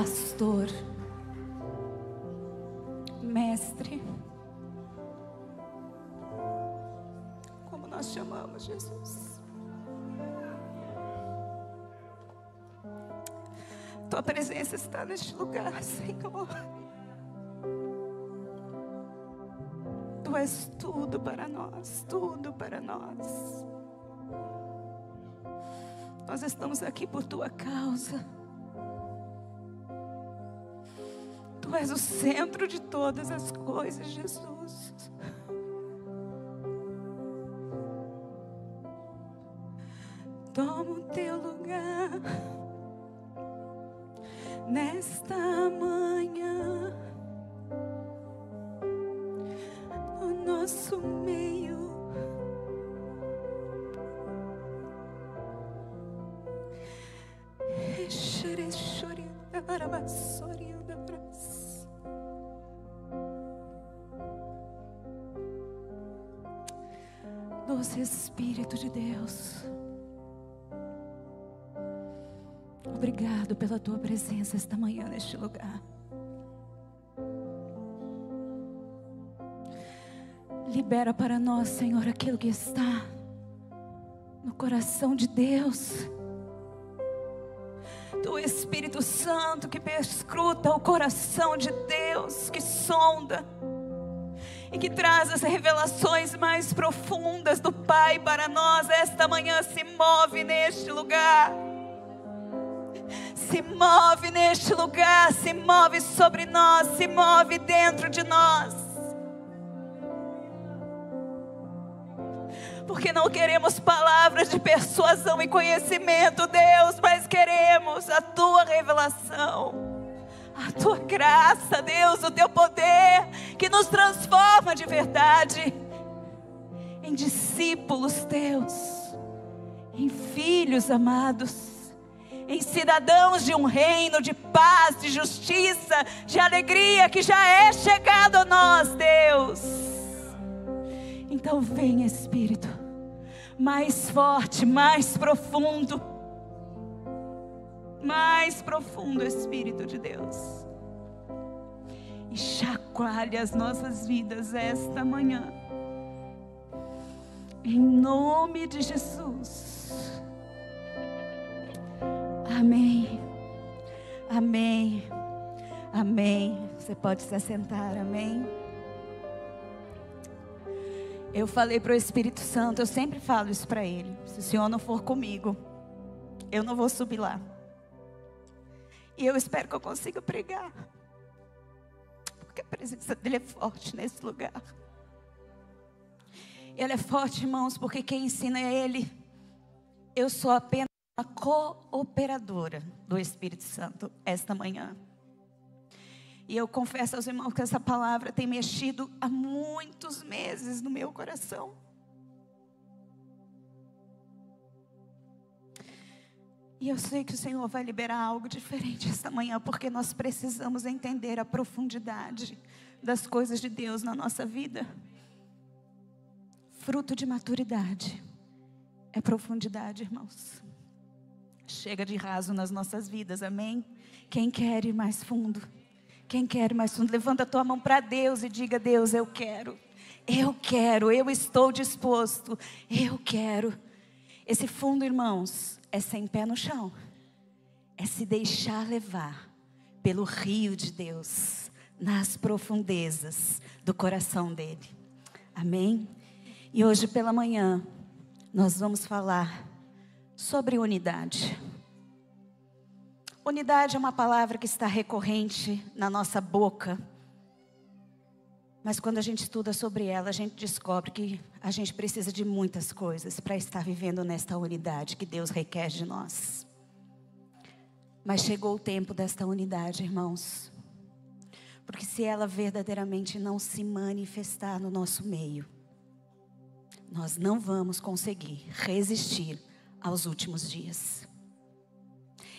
pastor, mestre, como nós chamamos Jesus. Tua presença está neste lugar, Senhor. Tu és tudo para nós, tudo para nós. Nós estamos aqui por tua causa. Tu és o centro de todas as coisas, Jesus. Toma o teu lugar nesta manhã, no nosso meio. Doce Espírito de Deus, obrigado pela tua presença esta manhã neste lugar. Libera para nós, Senhor, aquilo que está no coração de Deus. Do Espírito Santo que perscruta o coração de Deus, que sonda e que traz as revelações mais profundas do Pai para nós. Esta manhã se move neste lugar. Se move neste lugar, se move sobre nós, se move dentro de nós. Porque não queremos palavras de persuasão e conhecimento, Deus, mas queremos a tua revelação, a tua graça, Deus, o teu poder que nos transforma de verdade em discípulos teus, em filhos amados, em cidadãos de um reino de paz, de justiça, de alegria que já é chegado a nós, Deus. Então vem, Espírito, mais forte, mais profundo, Espírito de Deus, e chacoalhe as nossas vidas esta manhã, em nome de Jesus. Amém, amém, amém. Você pode se assentar, amém. Eu falei para o Espírito Santo, eu sempre falo isso para ele: se o Senhor não for comigo, eu não vou subir lá. E eu espero que eu consiga pregar, porque a presença dele é forte nesse lugar. Ele é forte, irmãos, porque quem ensina é ele. Eu sou apenas uma cooperadora do Espírito Santo esta manhã. E eu confesso aos irmãos que essa palavra tem mexido há muitos meses no meu coração. E eu sei que o Senhor vai liberar algo diferente esta manhã, porque nós precisamos entender a profundidade das coisas de Deus na nossa vida. Fruto de maturidade é profundidade, irmãos. Chega de raso nas nossas vidas, amém? Quem quer ir mais fundo? Quem quer ir mais fundo? Levanta a tua mão para Deus e diga: Deus, eu quero, eu estou disposto, eu quero. Esse fundo, irmãos, é sem pé no chão, é se deixar levar pelo rio de Deus, nas profundezas do coração dele, amém? E hoje pela manhã, nós vamos falar sobre unidade. Unidade é uma palavra que está recorrente na nossa boca, mas quando a gente estuda sobre ela, a gente descobre que a gente precisa de muitas coisas para estar vivendo nesta unidade que Deus requer de nós. Mas chegou o tempo desta unidade, irmãos, porque se ela verdadeiramente não se manifestar no nosso meio, nós não vamos conseguir resistir aos últimos dias.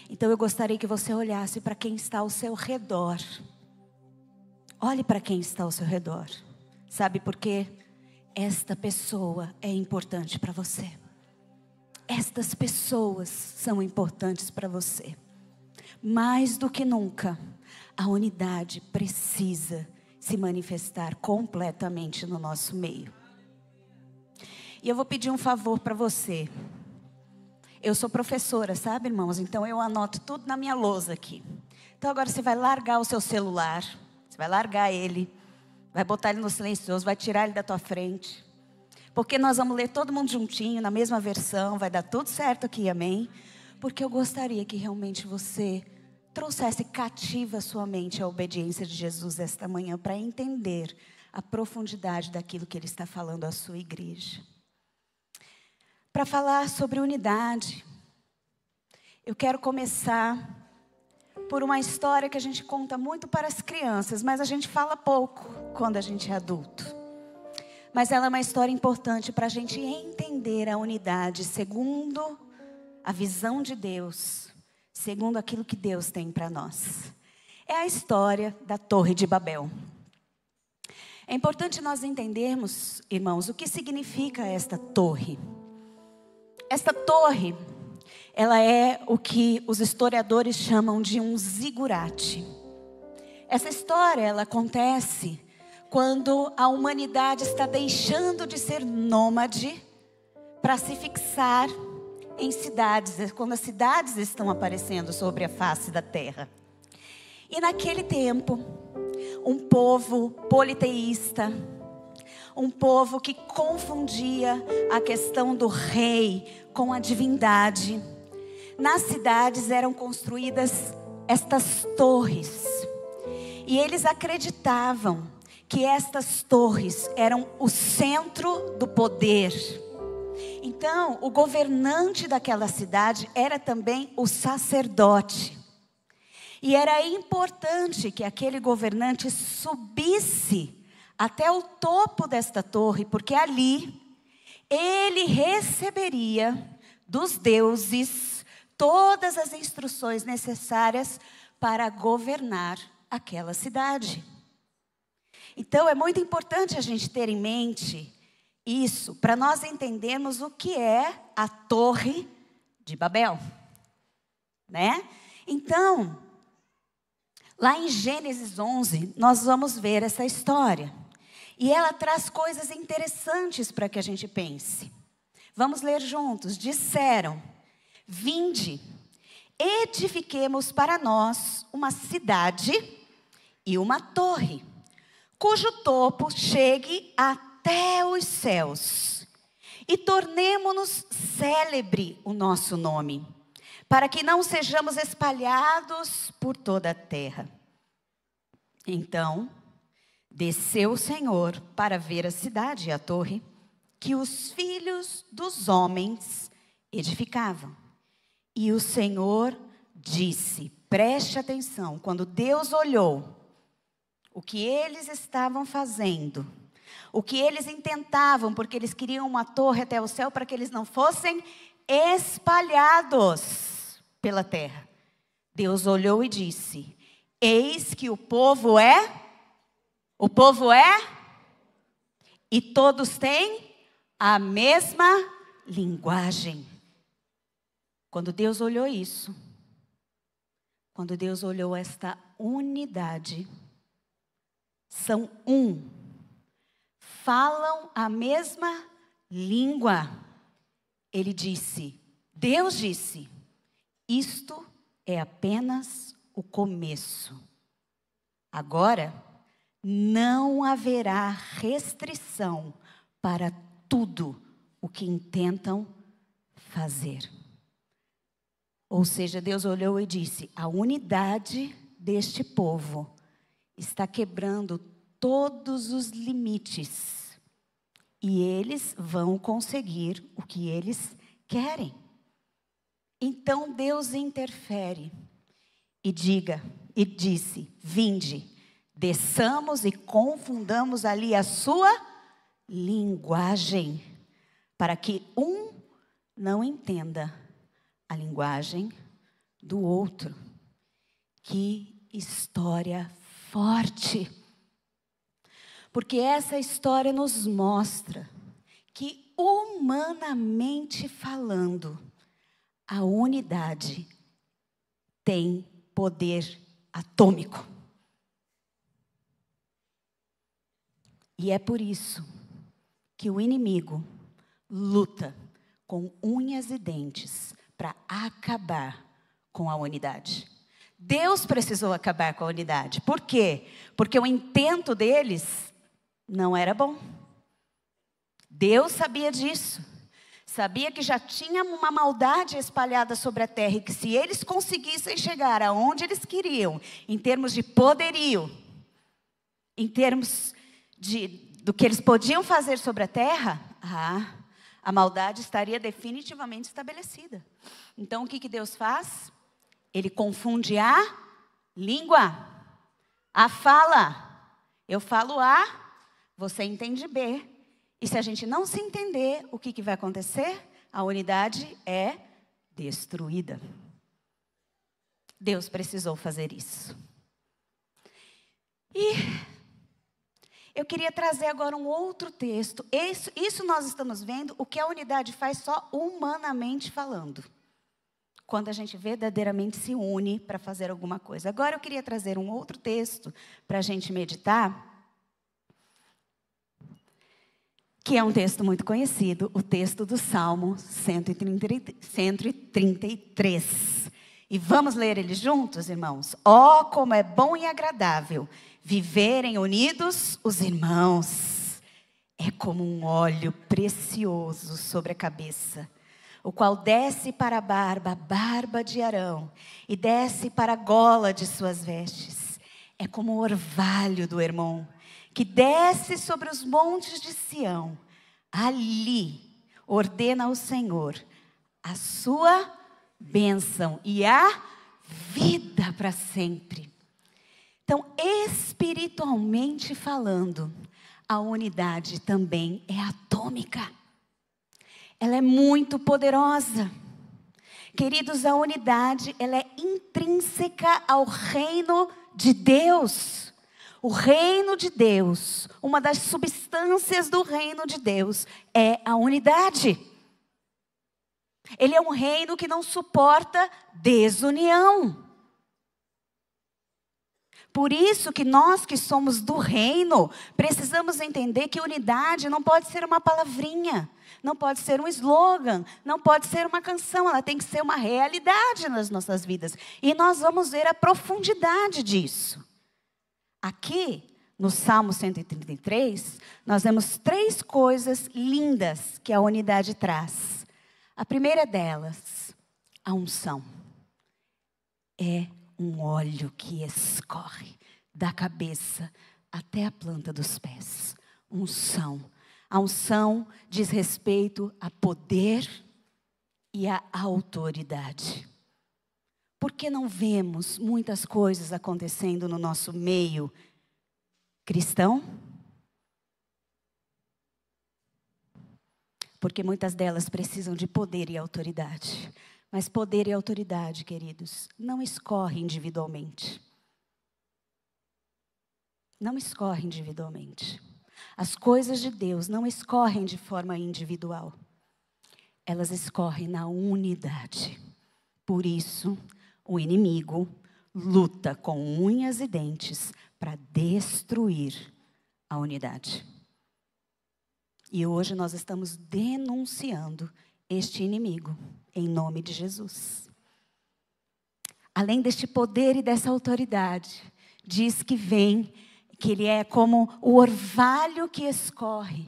Então eu gostaria que você olhasse para quem está ao seu redor. Olhe para quem está ao seu redor. Sabe por quê? Esta pessoa é importante para você. Estas pessoas são importantes para você. mais do que nunca, a unidade precisa se manifestar completamente no nosso meio. E eu vou pedir um favor para você. Eu sou professora, sabe, irmãos? Então eu anoto tudo na minha lousa aqui. Então agora você vai largar o seu celular, você vai largar ele, vai botar ele no silencioso, vai tirar ele da tua frente. Porque nós vamos ler todo mundo juntinho, na mesma versão, vai dar tudo certo aqui, amém? Porque eu gostaria que realmente você trouxesse cativa a sua mente à obediência de Jesus esta manhã, para entender a profundidade daquilo que Ele está falando à sua igreja. Para falar sobre unidade, eu quero começar por uma história que a gente conta muito para as crianças, mas a gente fala pouco quando a gente é adulto. Mas ela é uma história importante para a gente entender a unidade segundo a visão de Deus, segundo aquilo que Deus tem para nós. É a história da Torre de Babel. É importante nós entendermos, irmãos, o que significa esta torre. Esta torre, ela é o que os historiadores chamam de um zigurate. Essa história, ela acontece quando a humanidade está deixando de ser nômade para se fixar em cidades, quando as cidades estão aparecendo sobre a face da terra. E naquele tempo, um povo politeísta, um povo que confundia a questão do rei com a divindade. Nas cidades eram construídas estas torres. E eles acreditavam que estas torres eram o centro do poder. Então, o governante daquela cidade era também o sacerdote. E era importante que aquele governante subisse até o topo desta torre, porque ali ele receberia dos deuses todas as instruções necessárias para governar aquela cidade. Então é muito importante a gente ter em mente isso, para nós entendermos o que é a Torre de Babel, né? Então, lá em Gênesis 11, nós vamos ver essa história. E ela traz coisas interessantes para que a gente pense. Vamos ler juntos. Disseram: vinde, edifiquemos para nós uma cidade e uma torre, cujo topo chegue até os céus, e tornemo-nos célebre o nosso nome, para que não sejamos espalhados por toda a terra. Então desceu o Senhor para ver a cidade e a torre que os filhos dos homens edificavam. E o Senhor disse, preste atenção, quando Deus olhou o que eles estavam fazendo, o que eles intentavam, porque eles queriam uma torre até o céu para que eles não fossem espalhados pela terra. Deus olhou e disse, eis que o povo é, e todos têm a mesma linguagem. Quando Deus olhou isso, quando Deus olhou esta unidade, são um, falam a mesma língua. Ele disse, Deus disse, isto é apenas o começo. Agora, não haverá restrição para tudo o que intentam fazer. Ou seja, Deus olhou e disse, a unidade deste povo está quebrando todos os limites. E eles vão conseguir o que eles querem. Então Deus interfere e disse, vinde, desçamos e confundamos ali a sua linguagem, para que um não entenda a linguagem do outro. Que história forte! Porque essa história nos mostra que, humanamente falando, a unidade tem poder atômico. E é por isso que o inimigo luta com unhas e dentes para acabar com a unidade. Deus precisou acabar com a unidade. Por quê? Porque o intento deles não era bom. Deus sabia disso. Sabia que já tinha uma maldade espalhada sobre a terra e que se eles conseguissem chegar aonde eles queriam, em termos de poderio, em termos do que eles podiam fazer sobre a terra, a maldade estaria definitivamente estabelecida. Então o que Deus faz? Ele confunde a língua, a fala. Eu falo A, você entende B. E se a gente não se entender, o que vai acontecer? A unidade é destruída. Deus precisou fazer isso. E eu queria trazer agora um outro texto. Isso nós estamos vendo o que a unidade faz só humanamente falando. Quando a gente verdadeiramente se une para fazer alguma coisa. Agora eu queria trazer um outro texto para a gente meditar. Que é um texto muito conhecido, o texto do Salmo 133. E vamos ler ele juntos, irmãos? Oh, como é bom e agradável viverem unidos os irmãos. É como um óleo precioso sobre a cabeça, o qual desce para a barba de Arão, e desce para a gola de suas vestes. É como o orvalho do Hermon, que desce sobre os montes de Sião. Ali ordena o Senhor a sua bênção e a vida para sempre. Então, espiritualmente falando, a unidade também é atômica. Ela é muito poderosa. Queridos, a unidade, ela é intrínseca ao reino de Deus. O reino de Deus, uma das substâncias do reino de Deus é a unidade. Ele é um reino que não suporta desunião. Por isso que nós que somos do reino, precisamos entender que unidade não pode ser uma palavrinha, não pode ser um slogan, não pode ser uma canção, ela tem que ser uma realidade nas nossas vidas. E nós vamos ver a profundidade disso. Aqui, no Salmo 133, nós vemos 3 coisas lindas que a unidade traz. A primeira delas, a unção. É um óleo que escorre da cabeça até a planta dos pés. Unção. A unção diz respeito a poder e a autoridade. Por que não vemos muitas coisas acontecendo no nosso meio cristão? Porque muitas delas precisam de poder e autoridade. Mas poder e autoridade, queridos, não escorre individualmente. Não escorre individualmente. As coisas de Deus não escorrem de forma individual. Elas escorrem na unidade. Por isso, o inimigo luta com unhas e dentes para destruir a unidade. E hoje nós estamos denunciando este inimigo, em nome de Jesus. Além deste poder e dessa autoridade, diz que ele é como o orvalho que escorre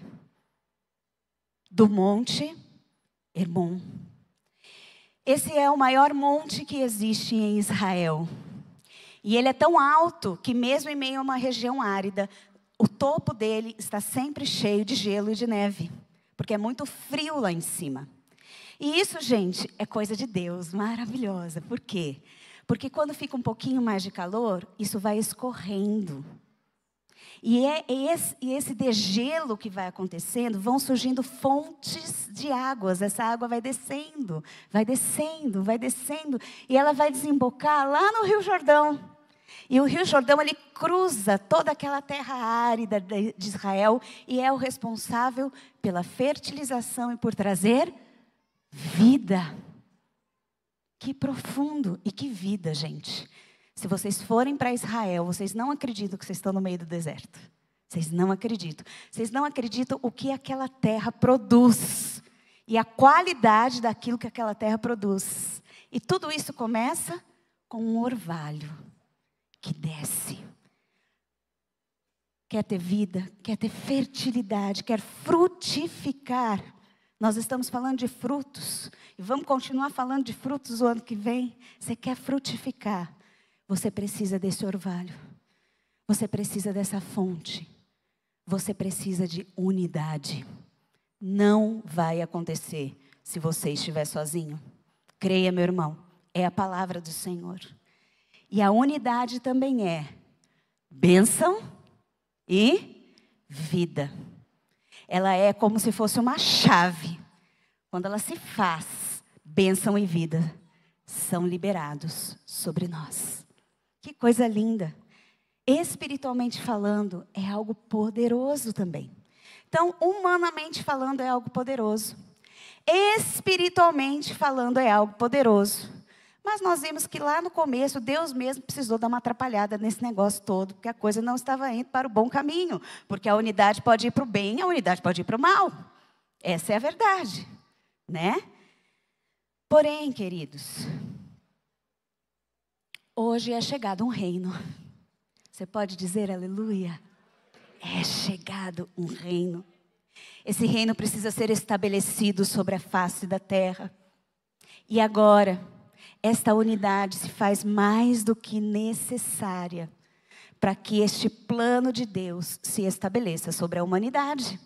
do monte Hermon. Esse é o maior monte que existe em Israel. E ele é tão alto que mesmo em meio a uma região árida, o topo dele está sempre cheio de gelo e de neve, porque é muito frio lá em cima. E isso, gente, é coisa de Deus, maravilhosa. Por quê? Porque quando fica um pouquinho mais de calor, isso vai escorrendo. E esse degelo que vai acontecendo, vão surgindo fontes de águas. Essa água vai descendo, vai descendo, vai descendo. E ela vai desembocar lá no Rio Jordão. E o Rio Jordão, ele cruza toda aquela terra árida de Israel e é o responsável pela fertilização e por trazer vida. Que profundo e que vida, gente. Se vocês forem para Israel, vocês não acreditam que vocês estão no meio do deserto. Vocês não acreditam. Vocês não acreditam o que aquela terra produz. E a qualidade daquilo que aquela terra produz. E tudo isso começa com um orvalho que desce. Quer ter vida, quer ter fertilidade, quer frutificar. Nós estamos falando de frutos. E vamos continuar falando de frutos o ano que vem. Você quer frutificar. Você precisa desse orvalho. Você precisa dessa fonte. Você precisa de unidade. Não vai acontecer se você estiver sozinho. Creia, meu irmão. É a palavra do Senhor. E a unidade também é bênção e vida. Ela é como se fosse uma chave. Quando ela se faz, bênção e vida são liberados sobre nós. Que coisa linda. Espiritualmente falando, é algo poderoso também. Então, humanamente falando, é algo poderoso. Espiritualmente falando, é algo poderoso. Mas nós vimos que lá no começo, Deus mesmo precisou dar uma atrapalhada nesse negócio todo, porque a coisa não estava indo para o bom caminho. Porque a unidade pode ir para o bem, a unidade pode ir para o mal. Essa é a verdade, né? Porém, queridos, hoje é chegado um reino. Você pode dizer aleluia? É chegado um reino. Esse reino precisa ser estabelecido sobre a face da terra. E agora, esta unidade se faz mais do que necessária para que este plano de Deus se estabeleça sobre a humanidade.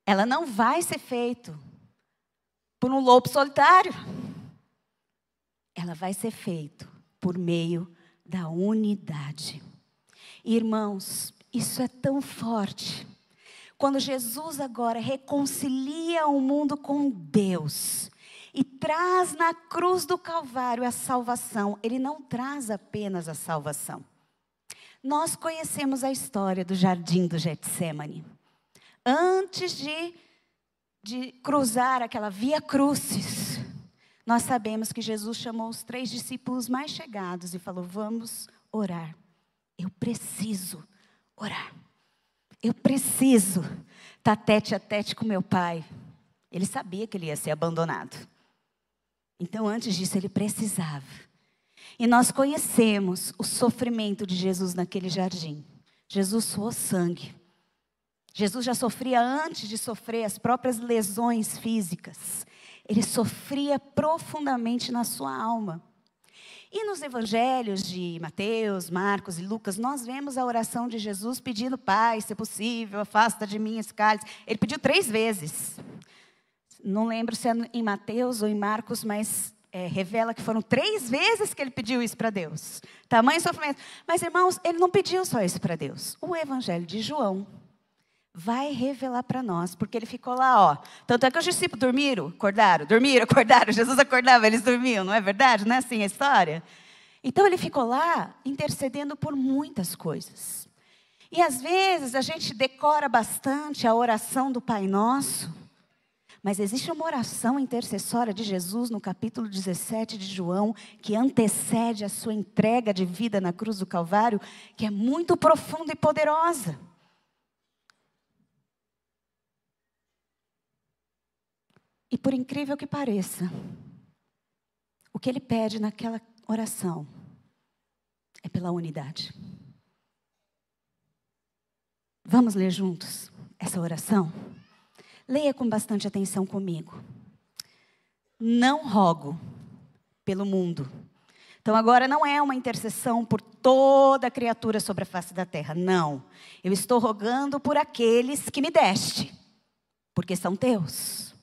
Ela não vai ser feita por um lobo solitário. Ela vai ser feita por meio da unidade. Irmãos, isso é tão forte. Quando Jesus agora reconcilia o mundo com Deus e traz na cruz do Calvário a salvação, Ele não traz apenas a salvação. Nós conhecemos a história do jardim do Getsêmani. Antes de cruzar aquela via crucis, nós sabemos que Jesus chamou os 3 discípulos mais chegados e falou: vamos orar. Eu preciso orar. Eu preciso estar tete a tete com meu pai. Ele sabia que ele ia ser abandonado. Então, antes disso, ele precisava. E nós conhecemos o sofrimento de Jesus naquele jardim. Jesus suou sangue. Jesus já sofria antes de sofrer as próprias lesões físicas. Ele sofria profundamente na sua alma. E nos evangelhos de Mateus, Marcos e Lucas, nós vemos a oração de Jesus pedindo: Pai, se possível, afasta de mim esse cálice. Ele pediu 3 vezes. Não lembro se é em Mateus ou em Marcos, mas revela que foram 3 vezes que ele pediu isso para Deus. Tamanho sofrimento. Mas, irmãos, ele não pediu só isso para Deus. O evangelho de João vai revelar para nós, porque ele ficou lá, ó. Tanto é que os discípulos dormiram, acordaram, Jesus acordava, eles dormiam, não é verdade? Não é assim a história? Então ele ficou lá intercedendo por muitas coisas. E às vezes a gente decora bastante a oração do Pai Nosso, mas existe uma oração intercessória de Jesus no capítulo 17 de João, que antecede a sua entrega de vida na cruz do Calvário, que é muito profunda e poderosa. E por incrível que pareça, o que ele pede naquela oração é pela unidade. Vamos ler juntos essa oração? Leia com bastante atenção comigo. Não rogo pelo mundo. Então agora não é uma intercessão por toda criatura sobre a face da terra. Não. Eu estou rogando por aqueles que me deste, porque são teus.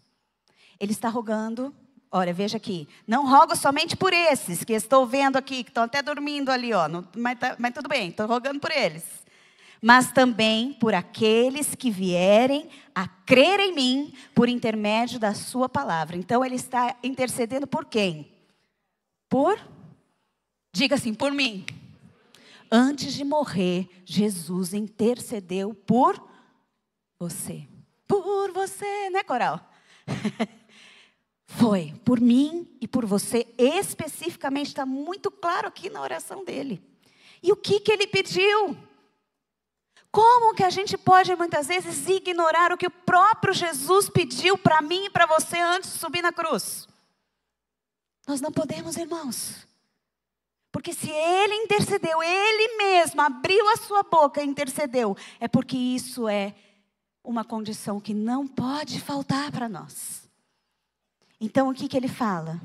Ele está rogando, olha, veja aqui, não rogo somente por esses que estou vendo aqui, que estão até dormindo ali, ó, mas tudo bem, estou rogando por eles. Mas também por aqueles que vierem a crer em mim por intermédio da sua palavra. Então ele está intercedendo por quem? Diga assim, por mim. Antes de morrer, Jesus intercedeu por você. Por você, né, coral? Foi por mim e por você, especificamente, está muito claro aqui na oração dele. E o que ele pediu? Como que a gente pode muitas vezes ignorar o que o próprio Jesus pediu para mim e para você antes de subir na cruz? Nós não podemos, irmãos. Porque se ele intercedeu, ele mesmo abriu a sua boca e intercedeu, é porque isso é uma condição que não pode faltar para nós. Então o que ele fala?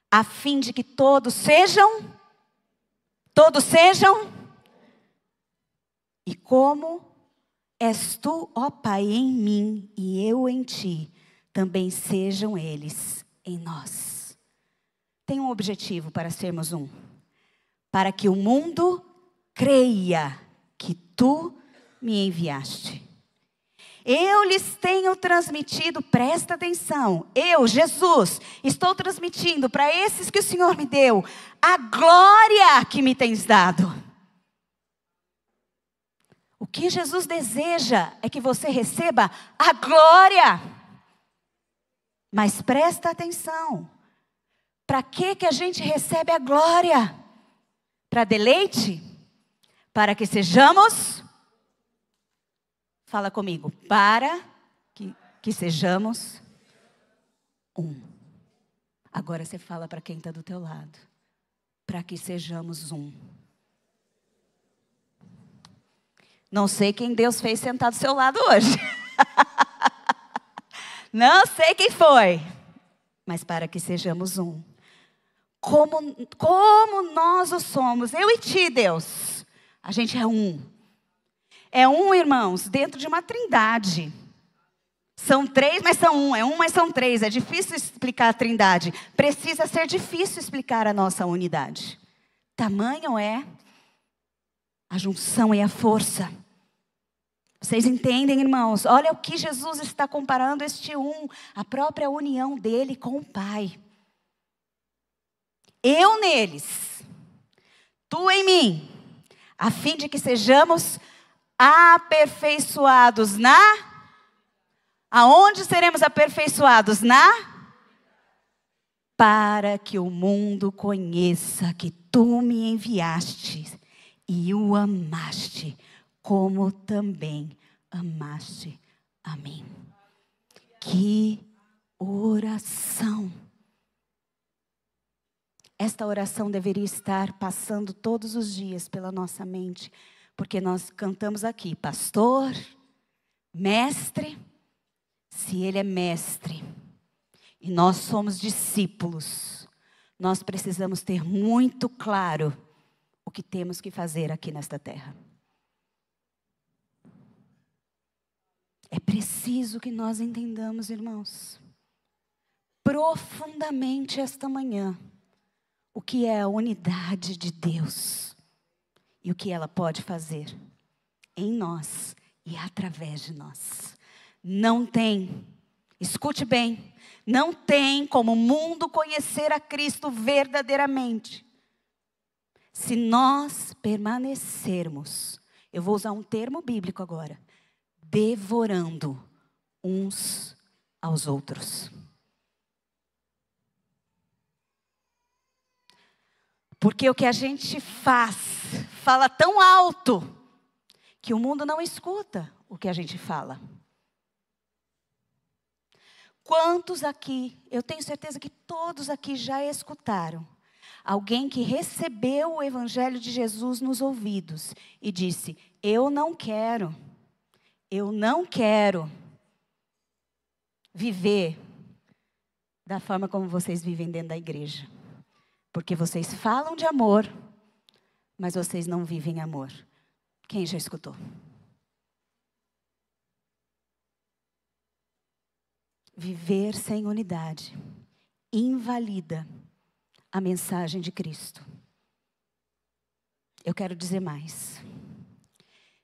A fim de que todos sejam, e como és tu, ó Pai, em mim e eu em ti, também sejam eles em nós. Tem um objetivo para sermos um. Para que o mundo creia que tu me enviaste. Eu lhes tenho transmitido, presta atenção, eu, Jesus, estou transmitindo para esses que o Senhor me deu, a glória que me tens dado. O que Jesus deseja é que você receba a glória. Mas presta atenção, para que a gente recebe a glória? Para deleite? Para que sejamos... Fala comigo. Para que sejamos um. Agora você fala para quem está do teu lado. Para que sejamos um. Não sei quem Deus fez sentar do seu lado hoje. Não sei quem foi. Mas para que sejamos um. Como nós o somos. Eu e ti, Deus. A gente é um. É um, irmãos, dentro de uma trindade. São três, mas são um. É um, mas são três. É difícil explicar a trindade. Precisa ser difícil explicar a nossa unidade. Tamanho é a junção e a força. Vocês entendem, irmãos? Olha o que Jesus está comparando este um. A própria união dele com o Pai. Eu neles. Tu em mim. A fim de que sejamos aperfeiçoados aonde seremos aperfeiçoados? Para que o mundo conheça que tu me enviaste e o amaste, como também amaste a mim. Que oração! Esta oração deveria estar passando todos os dias pela nossa mente, porque nós cantamos aqui, pastor, mestre. Se ele é mestre e nós somos discípulos, nós precisamos ter muito claro o que temos que fazer aqui nesta terra. É preciso que nós entendamos, irmãos, profundamente esta manhã, o que é a unidade de Deus. E o que ela pode fazer em nós e através de nós. Não tem, escute bem, não tem como o mundo conhecer a Cristo verdadeiramente. Se nós permanecermos, eu vou usar um termo bíblico agora, devorando uns aos outros. Porque o que a gente fala tão alto, que o mundo não escuta o que a gente fala. Quantos aqui, eu tenho certeza que todos aqui já escutaram, alguém que recebeu o Evangelho de Jesus nos ouvidos e disse, eu não quero viver da forma como vocês vivem dentro da igreja. Porque vocês falam de amor, mas vocês não vivem amor. Quem já escutou? Viver sem unidade invalida a mensagem de Cristo. Eu quero dizer mais.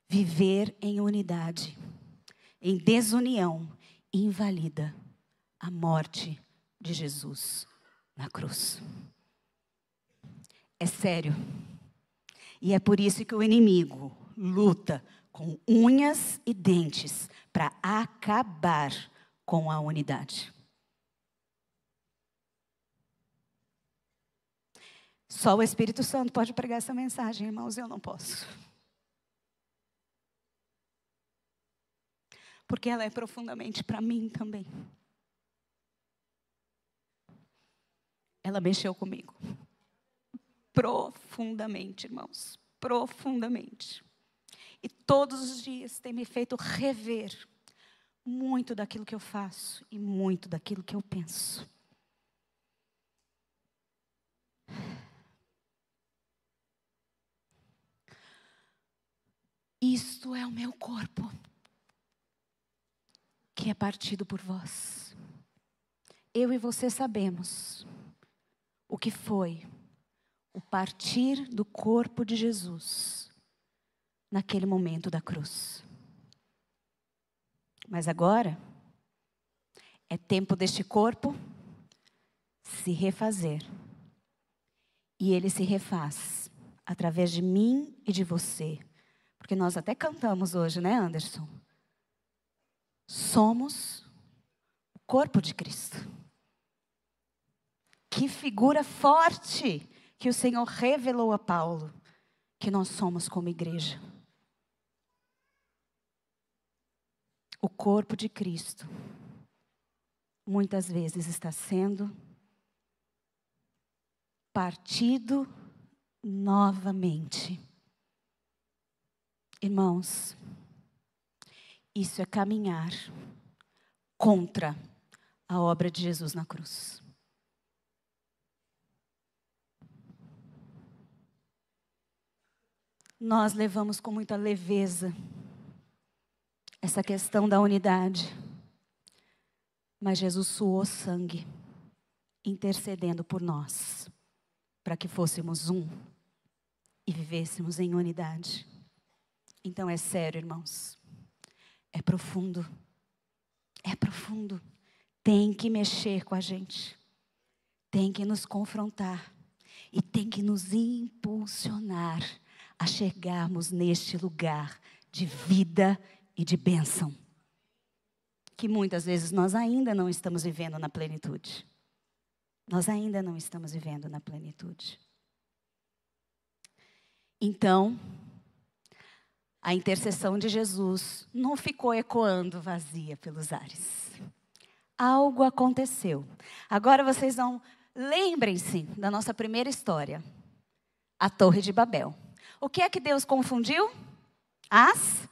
Viver em unidade, em desunião, invalida a morte de Jesus na cruz. É sério. E é por isso que o inimigo luta com unhas e dentes para acabar com a unidade. Só o Espírito Santo pode pregar essa mensagem, irmãos, eu não posso. Porque ela é profundamente para mim também. Ela mexeu comigo. Profundamente, irmãos. Profundamente. E todos os dias tem me feito rever muito daquilo que eu faço e muito daquilo que eu penso. Isto é o meu corpo, que é partido por vós. Eu e você sabemos o que foi o partir do corpo de Jesus naquele momento da cruz. Mas agora é tempo deste corpo se refazer. E ele se refaz através de mim e de você. Porque nós até cantamos hoje, né, Anderson? Somos o corpo de Cristo. Que figura forte que o Senhor revelou a Paulo, que nós somos como igreja. O corpo de Cristo, muitas vezes está sendo partido novamente. Irmãos, isso é caminhar contra a obra de Jesus na cruz. Nós levamos com muita leveza essa questão da unidade. Mas Jesus suou sangue, intercedendo por nós, para que fôssemos um e vivêssemos em unidade. Então é sério, irmãos. É profundo. É profundo. Tem que mexer com a gente. Tem que nos confrontar. E tem que nos impulsionar a chegarmos neste lugar de vida e de bênção, que muitas vezes nós ainda não estamos vivendo na plenitude. Nós ainda não estamos vivendo na plenitude. Então, a intercessão de Jesus não ficou ecoando vazia pelos ares. Algo aconteceu. Agora vocês vão, lembrem-se da nossa primeira história, a Torre de Babel. O que é que Deus confundiu? As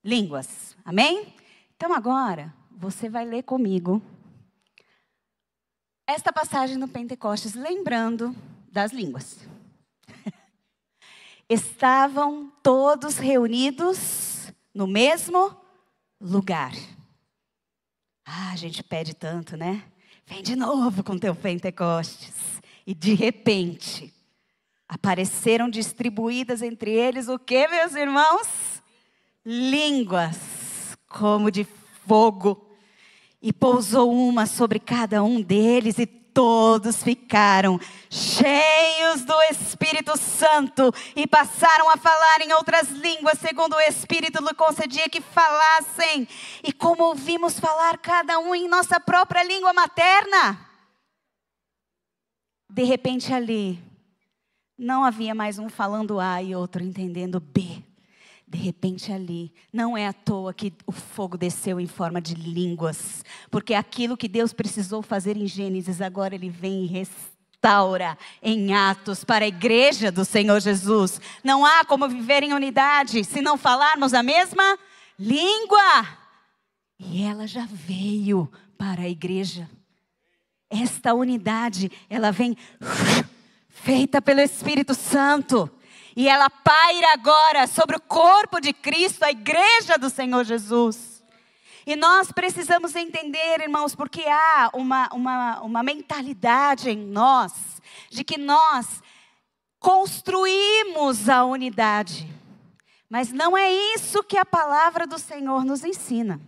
línguas. Amém? Então agora, você vai ler comigo esta passagem no Pentecostes, lembrando das línguas. Estavam todos reunidos no mesmo lugar. Ah, a gente pede tanto, né? Vem de novo com teu Pentecostes. E de repente, apareceram distribuídas entre eles o que, meus irmãos? Línguas como de fogo. E pousou uma sobre cada um deles e todos ficaram cheios do Espírito Santo e passaram a falar em outras línguas, segundo o Espírito lhe concedia que falassem. E como ouvimos falar cada um em nossa própria língua materna, de repente ali, não havia mais um falando A e outro entendendo B. De repente ali, não é à toa que o fogo desceu em forma de línguas. Porque aquilo que Deus precisou fazer em Gênesis, agora Ele vem e restaura em Atos para a igreja do Senhor Jesus. Não há como viver em unidade se não falarmos a mesma língua. E ela já veio para a igreja. Esta unidade, ela vem feita pelo Espírito Santo. E ela paira agora sobre o corpo de Cristo, a igreja do Senhor Jesus. E nós precisamos entender, irmãos, porque há uma mentalidade em nós, de que nós construímos a unidade. Mas não é isso que a palavra do Senhor nos ensina.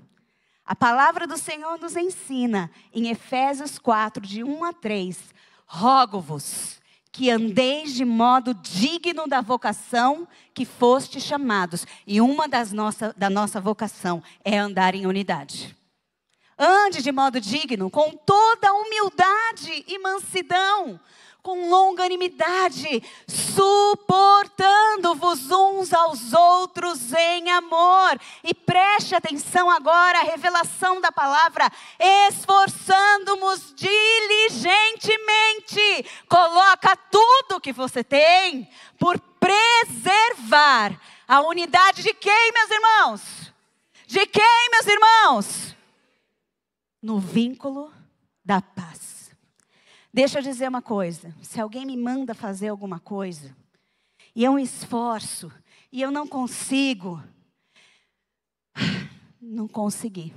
A palavra do Senhor nos ensina, em Efésios 4, de 1 a 3, rogo-vos que andeis de modo digno da vocação que foste chamados. E uma da nossa vocação é andar em unidade. Ande de modo digno, com toda humildade e mansidão, com longanimidade, suportando-vos uns aos outros em amor. E preste atenção agora à revelação da palavra, esforçando-nos diligentemente. Coloca tudo que você tem por preservar a unidade de quem, meus irmãos? De quem, meus irmãos? No vínculo da paz. Deixa eu dizer uma coisa, se alguém me manda fazer alguma coisa, e é um esforço, e eu não consigo, não consegui.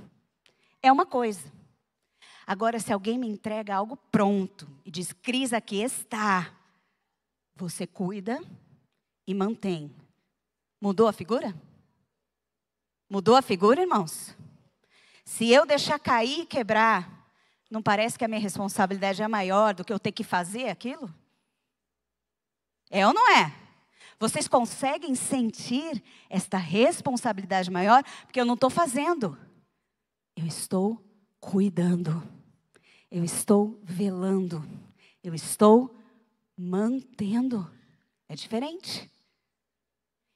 É uma coisa. Agora, se alguém me entrega algo pronto, e diz, Cris, aqui está, você cuida e mantém. Mudou a figura? Mudou a figura, irmãos? Se eu deixar cair e quebrar, não parece que a minha responsabilidade é maior do que eu ter que fazer aquilo? É ou não é? Vocês conseguem sentir esta responsabilidade maior? Porque eu não estou fazendo. Eu estou cuidando. Eu estou velando. Eu estou mantendo. É diferente.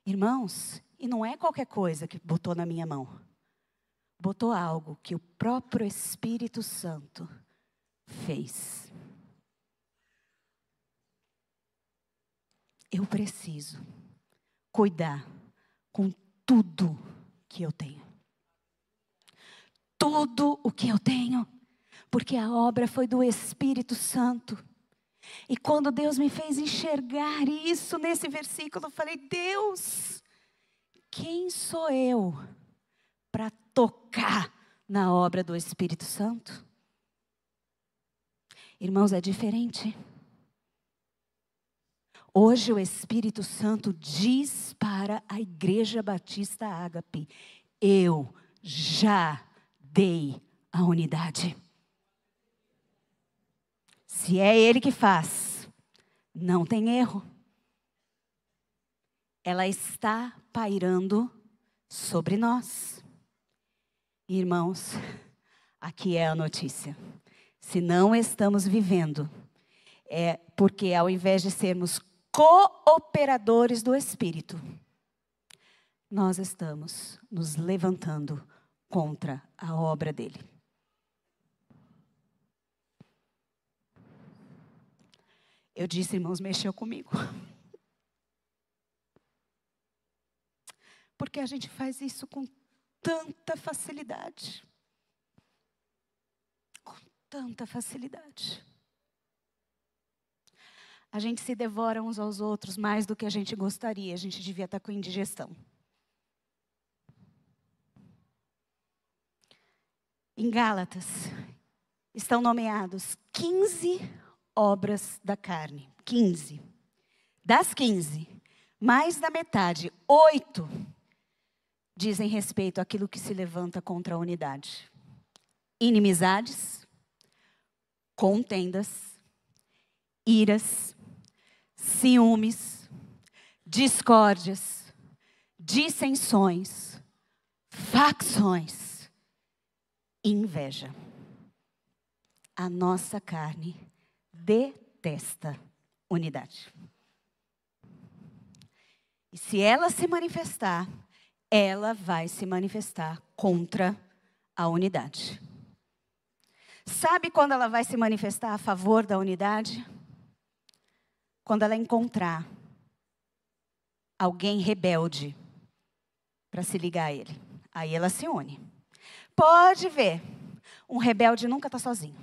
Irmãos, e não é qualquer coisa que botou na minha mão. Botou algo que o próprio Espírito Santo fez. Eu preciso cuidar com tudo que eu tenho. Tudo o que eu tenho. Porque a obra foi do Espírito Santo. E quando Deus me fez enxergar isso nesse versículo, eu falei, Deus, quem sou eu para tocar na obra do Espírito Santo? Irmãos, é diferente. Hoje o Espírito Santo diz para a Igreja Batista Ágape, eu já dei a unidade. Se é Ele que faz, não tem erro. Ela está pairando sobre nós. Irmãos, aqui é a notícia. Se não estamos vivendo, é porque ao invés de sermos cooperadores do Espírito, nós estamos nos levantando contra a obra dele. Eu disse, irmãos, mexeu comigo. Porque a gente faz isso com tanta facilidade. Com tanta facilidade. A gente se devora uns aos outros mais do que a gente gostaria. A gente devia estar com indigestão. Em Gálatas, estão nomeados 15 obras da carne. 15. Das 15, mais da metade, 8... dizem respeito àquilo que se levanta contra a unidade. Inimizades, contendas, iras, ciúmes, discórdias, dissensões, facções, inveja. A nossa carne detesta unidade. E se ela se manifestar, ela vai se manifestar contra a unidade. Sabe quando ela vai se manifestar a favor da unidade? Quando ela encontrar alguém rebelde para se ligar a ele. Aí ela se une. Pode ver, um rebelde nunca está sozinho.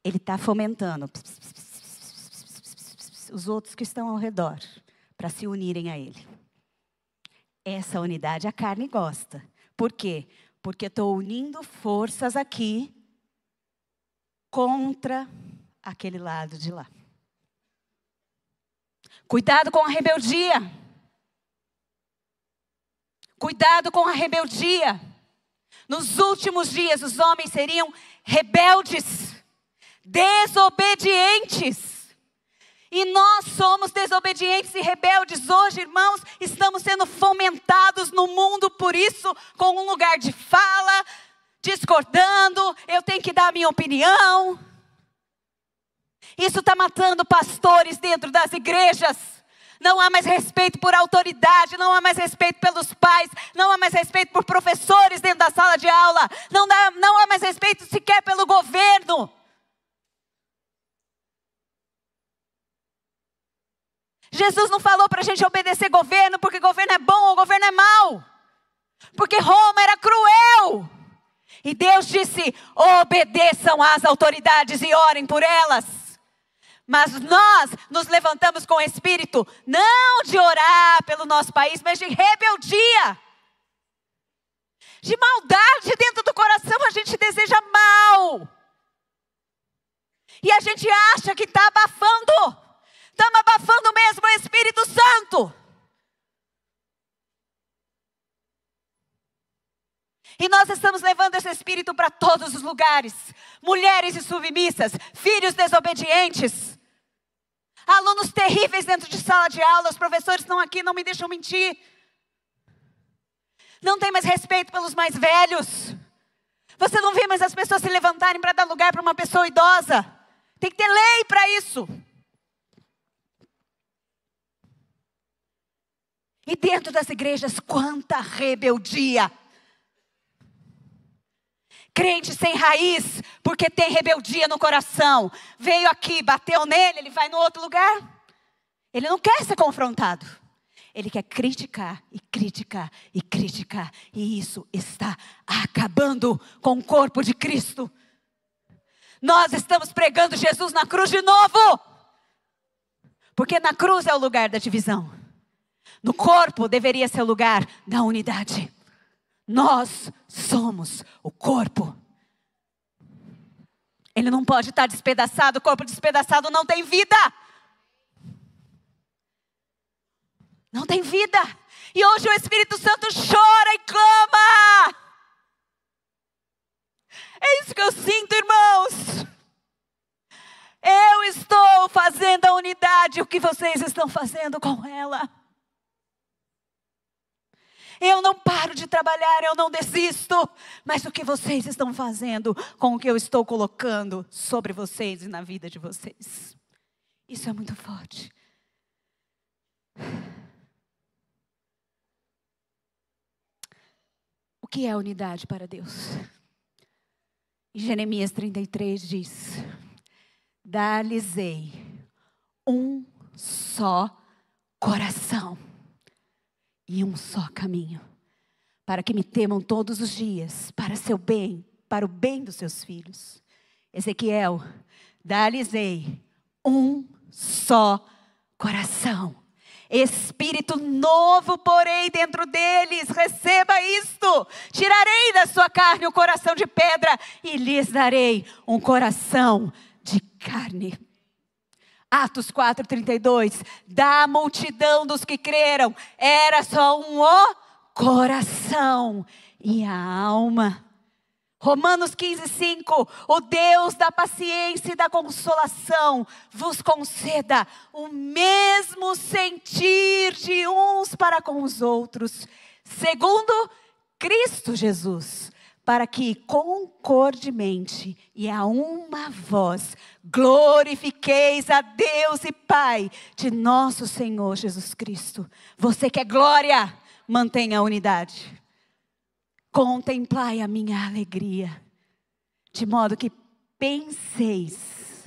Ele está fomentando os outros que estão ao redor para se unirem a ele. Essa unidade a carne gosta. Por quê? Porque estou unindo forças aqui contra aquele lado de lá. Cuidado com a rebeldia. Cuidado com a rebeldia. Nos últimos dias os homens seriam rebeldes, desobedientes. E nós somos desobedientes e rebeldes. Hoje, irmãos, estamos sendo fomentados no mundo por isso, com um lugar de fala, discordando, eu tenho que dar a minha opinião. Isso está matando pastores dentro das igrejas. Não há mais respeito por autoridade, não há mais respeito pelos pais, não há mais respeito por professores dentro da sala de aula, não há mais respeito sequer pelo governo. Jesus não falou para a gente obedecer governo, porque governo é bom ou governo é mau. Porque Roma era cruel. E Deus disse, obedeçam às autoridades e orem por elas. Mas nós nos levantamos com o espírito, não de orar pelo nosso país, mas de rebeldia. De maldade dentro do coração, a gente deseja mal. E a gente acha que está abafando. Estamos abafando mesmo o Espírito Santo. E nós estamos levando esse Espírito para todos os lugares. Mulheres insubmissas, filhos desobedientes, alunos terríveis dentro de sala de aula. Os professores estão aqui, não me deixam mentir. Não tem mais respeito pelos mais velhos. Você não vê mais as pessoas se levantarem para dar lugar para uma pessoa idosa. Tem que ter lei para isso. E dentro das igrejas, quanta rebeldia. Crente sem raiz, porque tem rebeldia no coração. Veio aqui, bateu nele, ele vai no outro lugar. Ele não quer ser confrontado. Ele quer criticar e criticar e criticar. E isso está acabando com o corpo de Cristo. Nós estamos pregando Jesus na cruz de novo. Porque na cruz é o lugar da divisão. No corpo deveria ser o lugar da unidade. Nós somos o corpo. Ele não pode estar despedaçado. O corpo despedaçado não tem vida. Não tem vida. E hoje o Espírito Santo chora e clama. É isso que eu sinto, irmãos. Eu estou fazendo a unidade. O que vocês estão fazendo com ela? Eu não paro de trabalhar, eu não desisto. Mas o que vocês estão fazendo com o que eu estou colocando sobre vocês e na vida de vocês? Isso é muito forte. O que é unidade para Deus? Em Jeremias 33 diz: dar-lhes-ei um só coração e um só caminho, para que me temam todos os dias, para seu bem, para o bem dos seus filhos. Ezequiel, dar-lhes-ei um só coração. Espírito novo porei dentro deles, receba isto. Tirarei da sua carne o coração de pedra e lhes darei um coração de carne. Atos 4:32, da multidão dos que creram, era só o coração e a alma. Romanos 15:5, o Deus da paciência e da consolação vos conceda o mesmo sentir de uns para com os outros, segundo Cristo Jesus, para que concordemente e a uma voz glorifiqueis a Deus e Pai de nosso Senhor Jesus Cristo. Você quer glória? Mantenha a unidade. Contemplai a minha alegria, de modo que penseis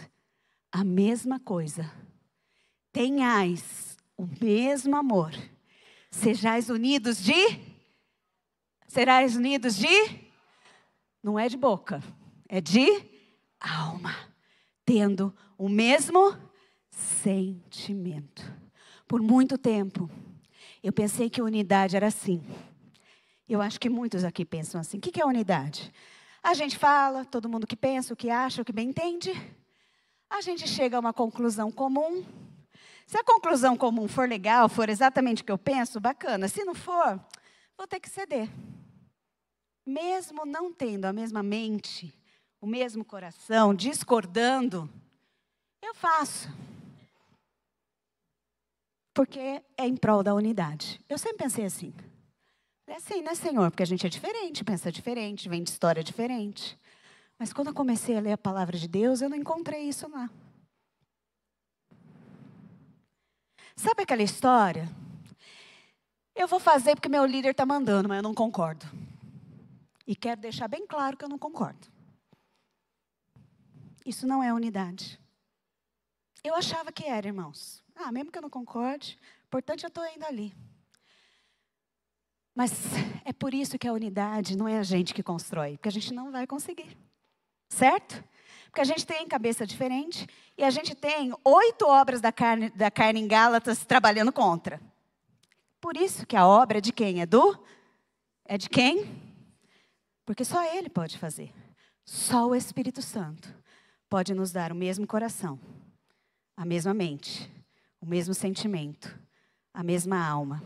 a mesma coisa, tenhais o mesmo amor, serás unidos de, não é de boca, é de alma, tendo o mesmo sentimento. Por muito tempo, eu pensei que unidade era assim. Eu acho que muitos aqui pensam assim. O que é unidade? A gente fala, todo mundo que pensa, o que acha, o que bem entende. A gente chega a uma conclusão comum. Se a conclusão comum for legal, for exatamente o que eu penso, bacana. Se não for, vou ter que ceder. Mesmo não tendo a mesma mente, o mesmo coração, discordando, eu faço. Porque é em prol da unidade. Eu sempre pensei assim. É assim, né, Senhor? Porque a gente é diferente, pensa diferente, vem de história diferente. Mas quando eu comecei a ler a palavra de Deus, eu não encontrei isso lá. Sabe aquela história? Eu vou fazer porque meu líder está mandando, mas eu não concordo. E quero deixar bem claro que eu não concordo. Isso não é unidade. Eu achava que era, irmãos. Mesmo que eu não concorde, importante eu estou indo ali. Mas é por isso que a unidade não é a gente que constrói, porque a gente não vai conseguir. Certo? Porque a gente tem cabeça diferente e a gente tem 8 obras da carne em Gálatas trabalhando contra. Por isso que a obra é de quem? É de quem? Porque só Ele pode fazer. Só o Espírito Santo pode nos dar o mesmo coração, a mesma mente, o mesmo sentimento, a mesma alma,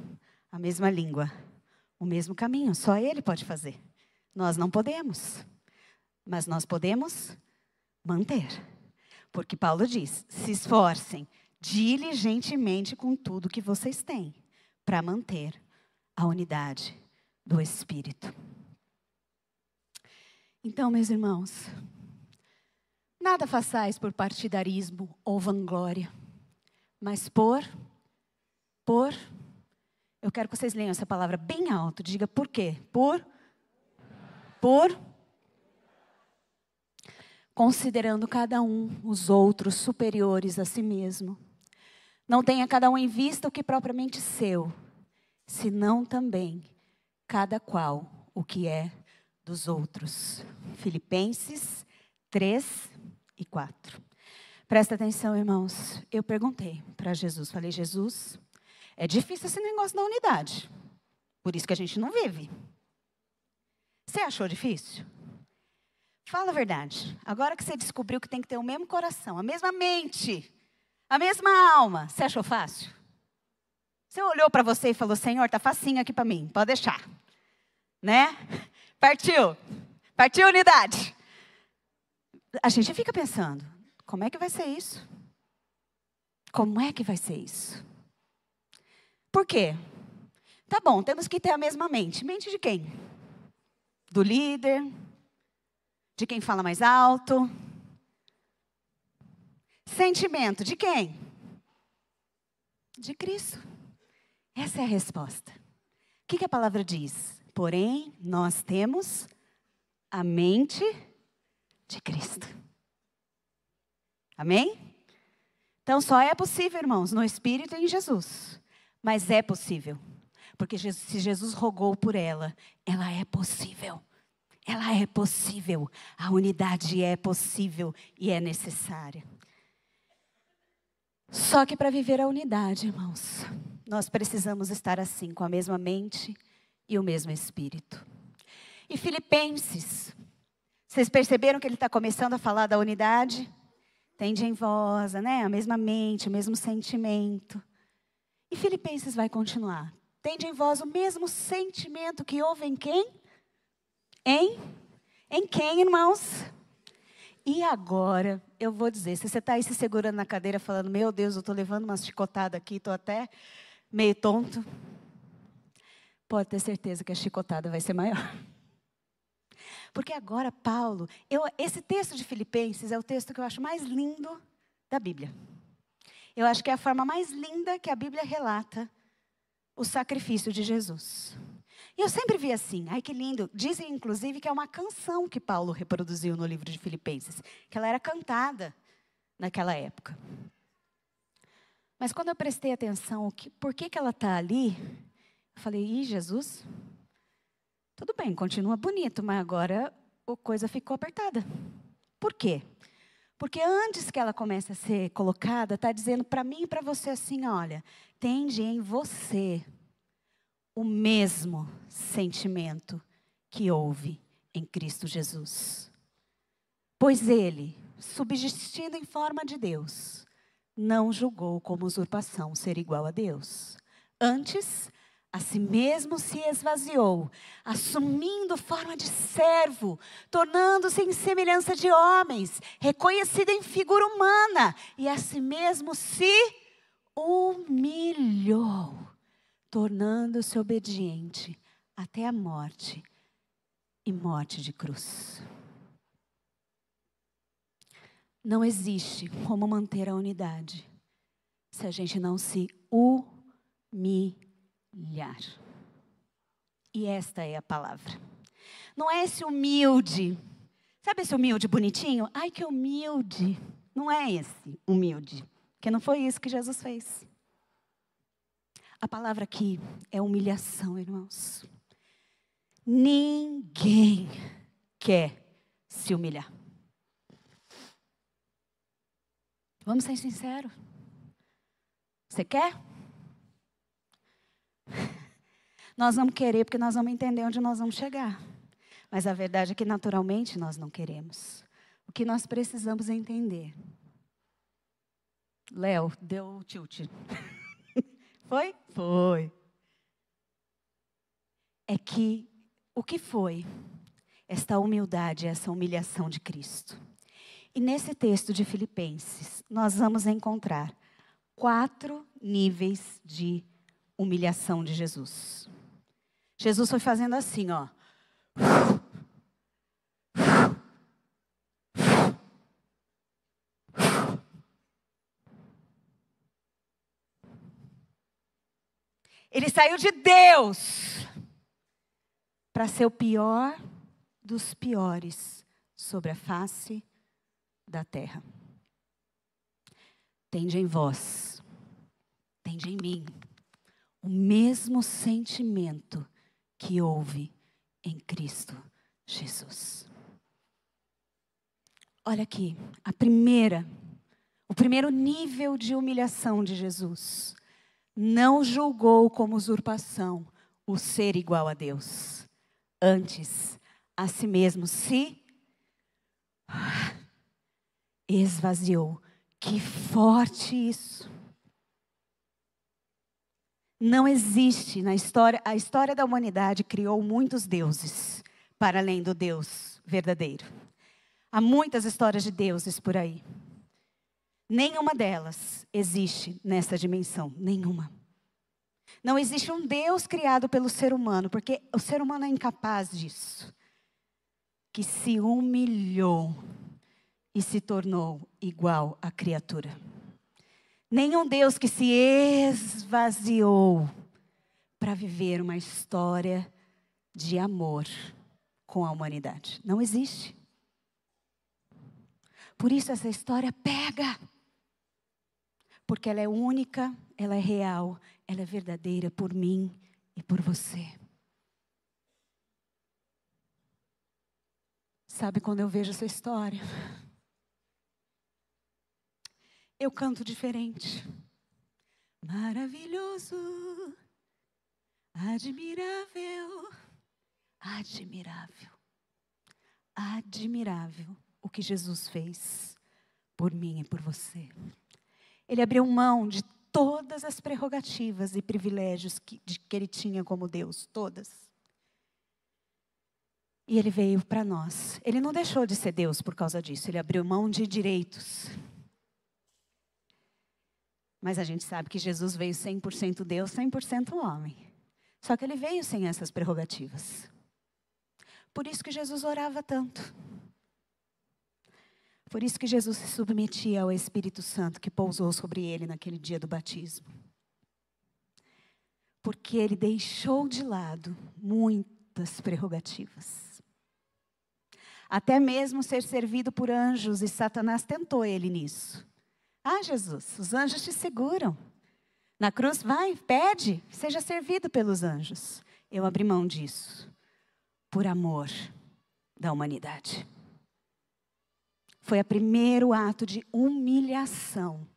a mesma língua, o mesmo caminho. Só Ele pode fazer. Nós não podemos. Mas nós podemos manter. Porque Paulo diz, se esforcem diligentemente com tudo que vocês têm para manter a unidade do Espírito. Então, meus irmãos, nada façais por partidarismo ou vanglória, mas eu quero que vocês leiam essa palavra bem alto, diga por quê? Por considerando cada um os outros superiores a si mesmo. Não tenha cada um em vista o que propriamente seu, senão também cada qual o que é dos outros. Filipenses 3:4. Presta atenção, irmãos. Eu perguntei para Jesus, falei, Jesus, é difícil esse negócio da unidade. Por isso que a gente não vive. Você achou difícil? Fala a verdade. Agora que você descobriu que tem que ter o mesmo coração, a mesma mente, a mesma alma, você achou fácil? Você olhou para você e falou, Senhor, tá facinho aqui para mim, pode deixar. Né? Partiu a unidade. A gente fica pensando, como é que vai ser isso? Como é que vai ser isso? Por quê? Tá bom, temos que ter a mesma mente. Mente de quem? Do líder? De quem fala mais alto? Sentimento de quem? De Cristo. Essa é a resposta. O que a palavra diz? Porém, nós temos a mente de Cristo. Amém? Então, só é possível, irmãos, no Espírito e em Jesus. Mas é possível. Porque se Jesus rogou por ela, ela é possível. Ela é possível. A unidade é possível e é necessária. Só que para viver a unidade, irmãos, nós precisamos estar assim, com a mesma mente e o mesmo Espírito. E Filipenses, vocês perceberam que ele está começando a falar da unidade? Tende em vós, né? A mesma mente, o mesmo sentimento. E Filipenses vai continuar. Tende em vós o mesmo sentimento que houve em quem? Em quem, irmãos? E agora, eu vou dizer, se você está aí se segurando na cadeira falando, meu Deus, eu estou levando uma chicotada aqui, estou até meio tonto. Pode ter certeza que a chicotada vai ser maior. Porque agora Paulo, esse texto de Filipenses é o texto que eu acho mais lindo da Bíblia. Eu acho que é a forma mais linda que a Bíblia relata o sacrifício de Jesus. E eu sempre vi assim, ai que lindo. Dizem inclusive que é uma canção que Paulo reproduziu no livro de Filipenses, que ela era cantada naquela época. Mas quando eu prestei atenção, por que ela está ali, eu falei, Jesus, tudo bem, continua bonito, mas agora a coisa ficou apertada. Por quê? Porque antes que ela comece a ser colocada, está dizendo para mim e para você assim, olha, tende em você o mesmo sentimento que houve em Cristo Jesus. Pois ele, subsistindo em forma de Deus, não julgou como usurpação ser igual a Deus. Antes, a si mesmo se esvaziou, assumindo forma de servo, tornando-se em semelhança de homens, reconhecido em figura humana, e a si mesmo se humilhou, tornando-se obediente até a morte e morte de cruz. Não existe como manter a unidade se a gente não se humilhar. E esta é a palavra. Não é esse humilde. Sabe esse humilde bonitinho? Ai, que humilde. Não é esse humilde. Porque não foi isso que Jesus fez. A palavra aqui é humilhação, irmãos. Ninguém quer se humilhar. Vamos ser sinceros. Você quer? Nós vamos querer porque nós vamos entender onde nós vamos chegar. Mas a verdade é que naturalmente nós não queremos. O que nós precisamos entender. Léo, deu tilt. Foi? Foi. É que o que foi esta humildade, essa humilhação de Cristo? E nesse texto de Filipenses, nós vamos encontrar 4 níveis de humilhação de Jesus. Jesus foi fazendo assim, ó. Ele saiu de Deus para ser o pior dos piores sobre a face da terra. Tende em vós, tende em mim, o mesmo sentimento que houve em Cristo Jesus. Olha aqui, o primeiro nível de humilhação de Jesus. Não julgou como usurpação o ser igual a Deus. Antes, a si mesmo se esvaziou. Que forte isso. Não existe na história, a história da humanidade criou muitos deuses para além do Deus verdadeiro. Há muitas histórias de deuses por aí. Nenhuma delas existe nessa dimensão, nenhuma. Não existe um Deus criado pelo ser humano, porque o ser humano é incapaz disso. Que se humilhou e se tornou igual à criatura. Nenhum Deus que se esvaziou para viver uma história de amor com a humanidade. Não existe. Por isso essa história pega. Porque ela é única, ela é real, ela é verdadeira por mim e por você. Sabe quando eu vejo essa história? Eu canto diferente. Maravilhoso, admirável, admirável, admirável o que Jesus fez por mim e por você. Ele abriu mão de todas as prerrogativas e privilégios que ele tinha como Deus, todas. E ele veio para nós. Ele não deixou de ser Deus por causa disso, ele abriu mão de direitos. Mas a gente sabe que Jesus veio 100% Deus, 100% homem. Só que ele veio sem essas prerrogativas. Por isso que Jesus orava tanto. Por isso que Jesus se submetia ao Espírito Santo que pousou sobre ele naquele dia do batismo. Porque ele deixou de lado muitas prerrogativas. Até mesmo ser servido por anjos, e Satanás tentou ele nisso. Ah, Jesus, os anjos te seguram. Na cruz, vai, pede, seja servido pelos anjos. Eu abri mão disso, por amor da humanidade. Foi o primeiro ato de humilhação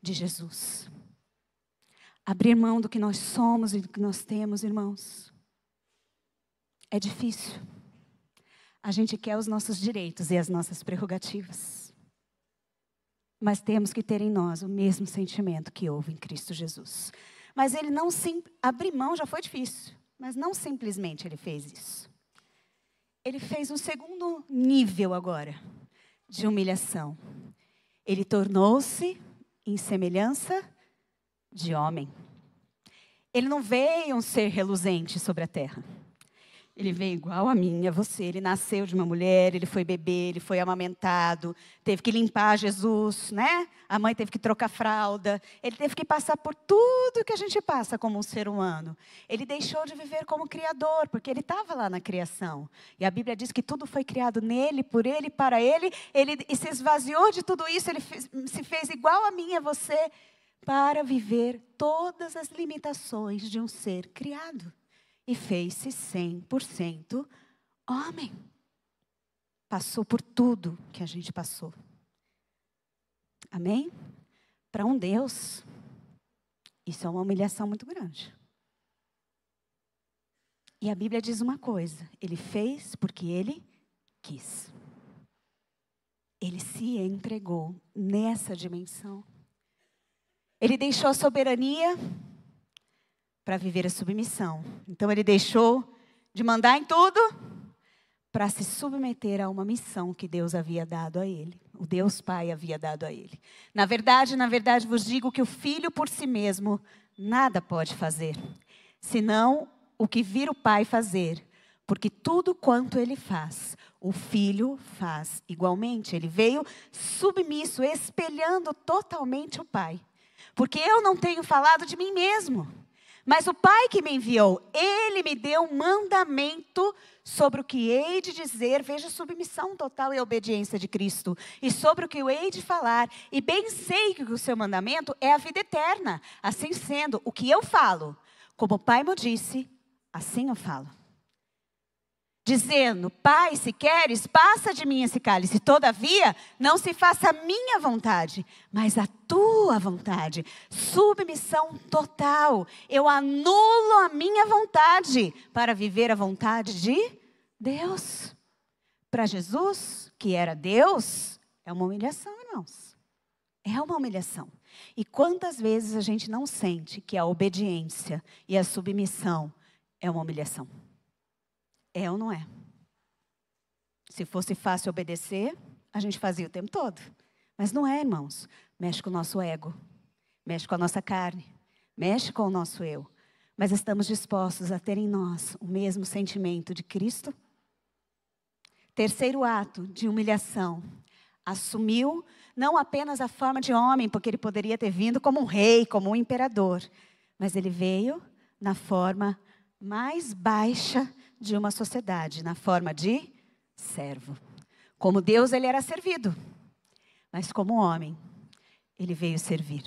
de Jesus. Abrir mão do que nós somos e do que nós temos, irmãos. É difícil. A gente quer os nossos direitos e as nossas prerrogativas. Mas temos que ter em nós o mesmo sentimento que houve em Cristo Jesus. Mas ele não abrir mão já foi difícil. Mas não simplesmente ele fez isso. Ele fez um segundo nível agora de humilhação. Ele tornou-se em semelhança de homem. Ele não veio um ser reluzente sobre a terra. Ele veio igual a mim, a você. Ele nasceu de uma mulher, ele foi bebê, ele foi amamentado, teve que limpar Jesus, né? A mãe teve que trocar fralda. Ele teve que passar por tudo que a gente passa como um ser humano. Ele deixou de viver como criador, porque ele estava lá na criação. E a Bíblia diz que tudo foi criado nele, por ele, para ele. Ele se esvaziou de tudo isso, ele se fez igual a mim e a você, para viver todas as limitações de um ser criado. E fez-se 100% homem. Passou por tudo que a gente passou. Amém? Para um Deus, isso é uma humilhação muito grande. E a Bíblia diz uma coisa: ele fez porque ele quis. Ele se entregou nessa dimensão. Ele deixou a soberania para viver a submissão. Então ele deixou de mandar em tudo para se submeter a uma missão que Deus havia dado a ele. O Deus Pai havia dado a ele. Na verdade vos digo que o Filho por si mesmo nada pode fazer, senão o que vir o Pai fazer. Porque tudo quanto ele faz, o Filho faz igualmente. Ele veio submisso, espelhando totalmente o Pai. Porque eu não tenho falado de mim mesmo, mas o Pai que me enviou, Ele me deu um mandamento sobre o que hei de dizer. Veja a submissão total e a obediência de Cristo. E sobre o que eu hei de falar. E bem sei que o seu mandamento é a vida eterna. Assim sendo, o que eu falo, como o Pai me disse, assim eu falo. Dizendo: Pai, se queres, passa de mim esse cálice. Todavia, não se faça a minha vontade, mas a tua vontade. Submissão total. Eu anulo a minha vontade para viver a vontade de Deus. Para Jesus, que era Deus, é uma humilhação, irmãos. É uma humilhação. E quantas vezes a gente não sente que a obediência e a submissão é uma humilhação? É ou não é? Se fosse fácil obedecer, a gente fazia o tempo todo. Mas não é, irmãos. Mexe com o nosso ego. Mexe com a nossa carne. Mexe com o nosso eu. Mas estamos dispostos a ter em nós o mesmo sentimento de Cristo? Terceiro ato de humilhação. Assumiu não apenas a forma de homem, porque ele poderia ter vindo como um rei, como um imperador. Mas ele veio na forma mais baixa de uma sociedade, na forma de servo. Como Deus, ele era servido, mas como homem, ele veio servir.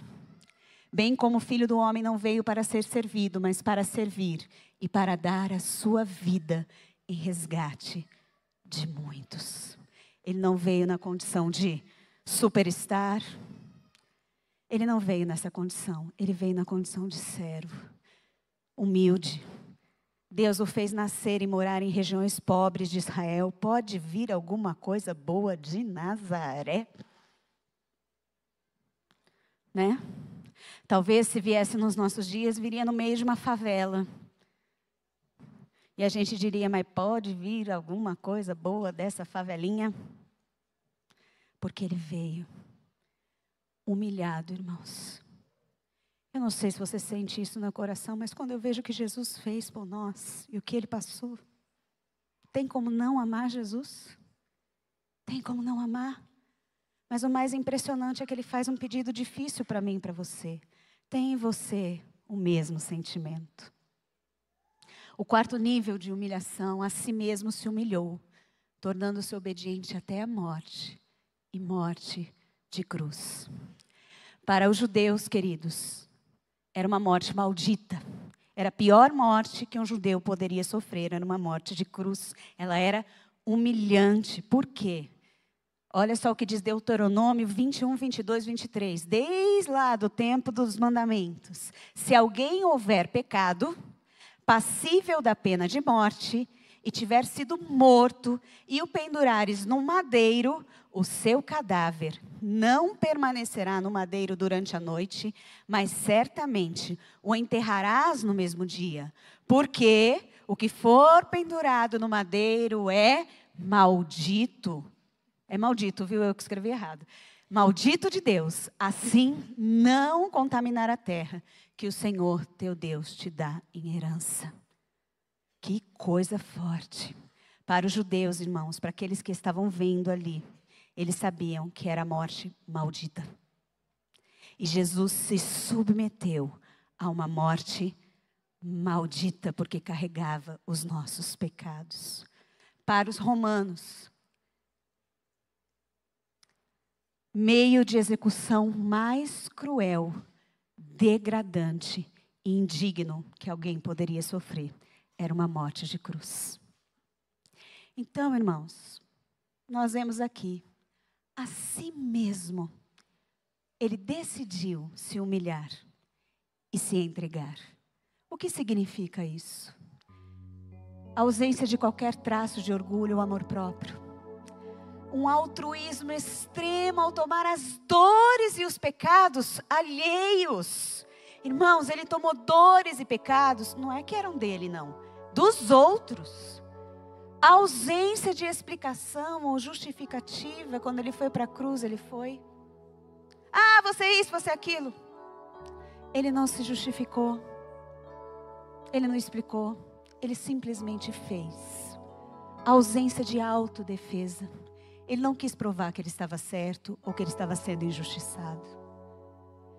Bem como o Filho do Homem não veio para ser servido, mas para servir e para dar a sua vida em resgate de muitos. Ele não veio na condição de superstar, ele não veio nessa condição, ele veio na condição de servo, humilde. Deus o fez nascer e morar em regiões pobres de Israel. Pode vir alguma coisa boa de Nazaré? Né? Talvez se viesse nos nossos dias, viria no meio de uma favela. E a gente diria: mas pode vir alguma coisa boa dessa favelinha? Porque ele veio humilhado, irmãos. Eu não sei se você sente isso no coração, mas quando eu vejo o que Jesus fez por nós e o que ele passou, tem como não amar Jesus? Tem como não amar? Mas o mais impressionante é que ele faz um pedido difícil para mim e para você. Tem em você o mesmo sentimento. O quarto nível de humilhação, a si mesmo se humilhou, tornando-se obediente até a morte, e morte de cruz. Para os judeus, queridos, era uma morte maldita. Era a pior morte que um judeu poderia sofrer. Era uma morte de cruz. Ela era humilhante. Por quê? Olha só o que diz Deuteronômio 21, 22, 23. Desde lá do tempo dos mandamentos. Se alguém houver pecado, passível da pena de morte, e tiver sido morto, e o pendurares num madeiro, o seu cadáver não permanecerá no madeiro durante a noite, mas certamente o enterrarás no mesmo dia. Porque o que for pendurado no madeiro é maldito. É maldito, viu? Eu que escrevi errado. Maldito de Deus, assim não contaminar a terra que o Senhor teu Deus te dá em herança. Que coisa forte. Para os judeus, irmãos, para aqueles que estavam vendo ali, eles sabiam que era a morte maldita. E Jesus se submeteu a uma morte maldita, porque carregava os nossos pecados. Para os romanos, meio de execução mais cruel, degradante e indigno que alguém poderia sofrer era uma morte de cruz. Então, irmãos, nós vemos aqui, a si mesmo, ele decidiu se humilhar e se entregar. O que significa isso? A ausência de qualquer traço de orgulho ou amor próprio. Um altruísmo extremo ao tomar as dores e os pecados alheios. Irmãos, ele tomou dores e pecados, não é que eram dele, não, dos outros. A ausência de explicação ou justificativa, quando ele foi para a cruz, ele foi. Ah, você é isso, você é aquilo. Ele não se justificou. Ele não explicou. Ele simplesmente fez. A ausência de autodefesa. Ele não quis provar que ele estava certo ou que ele estava sendo injustiçado.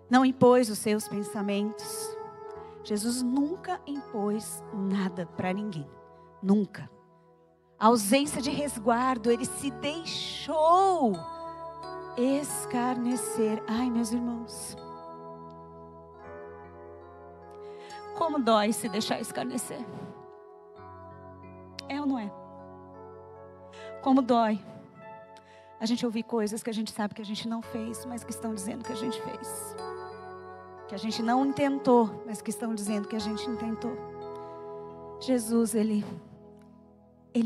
Não impôs os seus pensamentos. Jesus nunca impôs nada para ninguém. Nunca. A ausência de resguardo, ele se deixou escarnecer. Ai, meus irmãos. Como dói se deixar escarnecer. É ou não é? Como dói a gente ouvir coisas que a gente sabe que a gente não fez, mas que estão dizendo que a gente fez. Que a gente não intentou, mas que estão dizendo que a gente intentou. Jesus, ele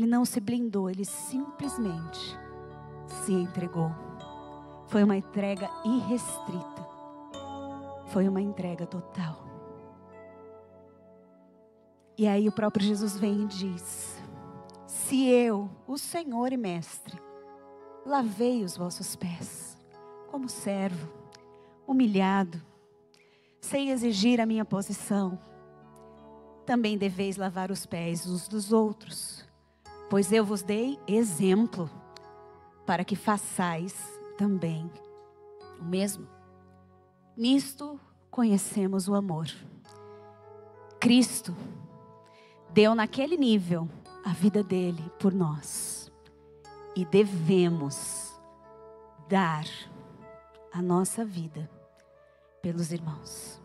não se blindou, ele simplesmente se entregou. Foi uma entrega irrestrita. Foi uma entrega total. E aí o próprio Jesus vem e diz: se eu, o Senhor e Mestre, lavei os vossos pés, como servo, humilhado, sem exigir a minha posição, também deveis lavar os pés uns dos outros, pois eu vos dei exemplo, para que façais também o mesmo. Nisto conhecemos o amor. Cristo deu naquele nível a vida dele por nós. E devemos dar a nossa vida pelos irmãos.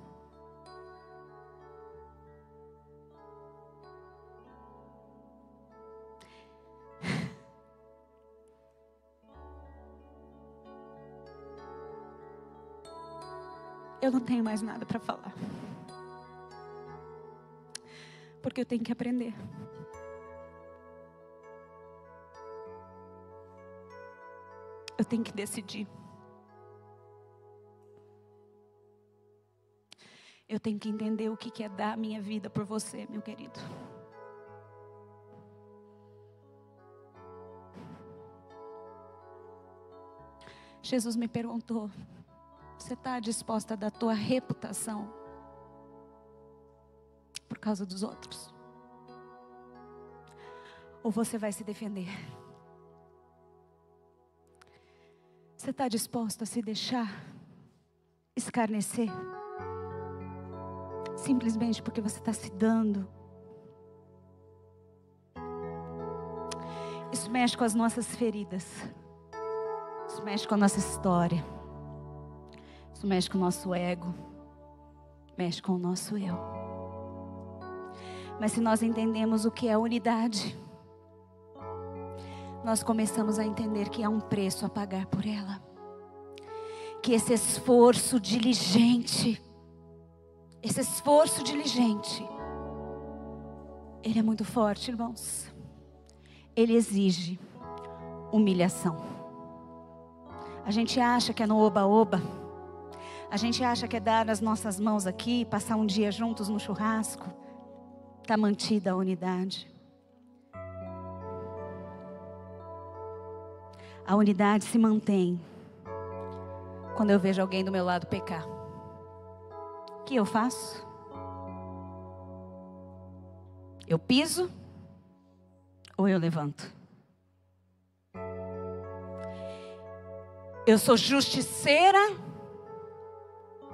Eu não tenho mais nada para falar. Porque eu tenho que aprender. Eu tenho que decidir. Eu tenho que entender o que é dar a minha vida por você, meu querido. Jesus me perguntou: você está disposta a dar a tua reputação por causa dos outros? Ou você vai se defender? Você está disposto a se deixar escarnecer? Simplesmente porque você está se dando? Isso mexe com as nossas feridas. Isso mexe com a nossa história. Isso mexe com o nosso ego. Mexe com o nosso eu. Mas se nós entendemos o que é unidade, nós começamos a entender que há um preço a pagar por ela. Que esse esforço diligente, ele é muito forte, irmãos. Ele exige humilhação. A gente acha que é no oba-oba. A gente acha que é dar as nossas mãos aqui, passar um dia juntos no churrasco. Está mantida a unidade. A unidade se mantém quando eu vejo alguém do meu lado pecar. O que eu faço? Eu piso ou eu levanto? Eu sou justiceira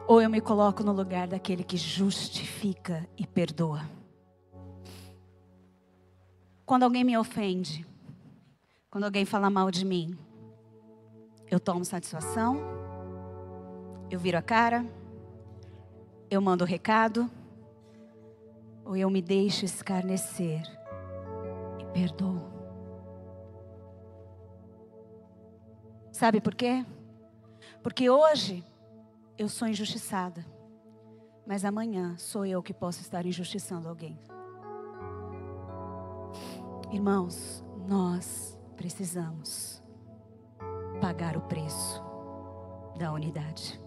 ou eu me coloco no lugar daquele que justifica e perdoa? Quando alguém me ofende, quando alguém fala mal de mim, eu tomo satisfação, eu viro a cara, eu mando o recado, ou eu me deixo escarnecer e perdoo? Sabe por quê? Porque hoje eu sou injustiçada, mas amanhã sou eu que posso estar injustiçando alguém. Irmãos, nós precisamos pagar o preço da unidade.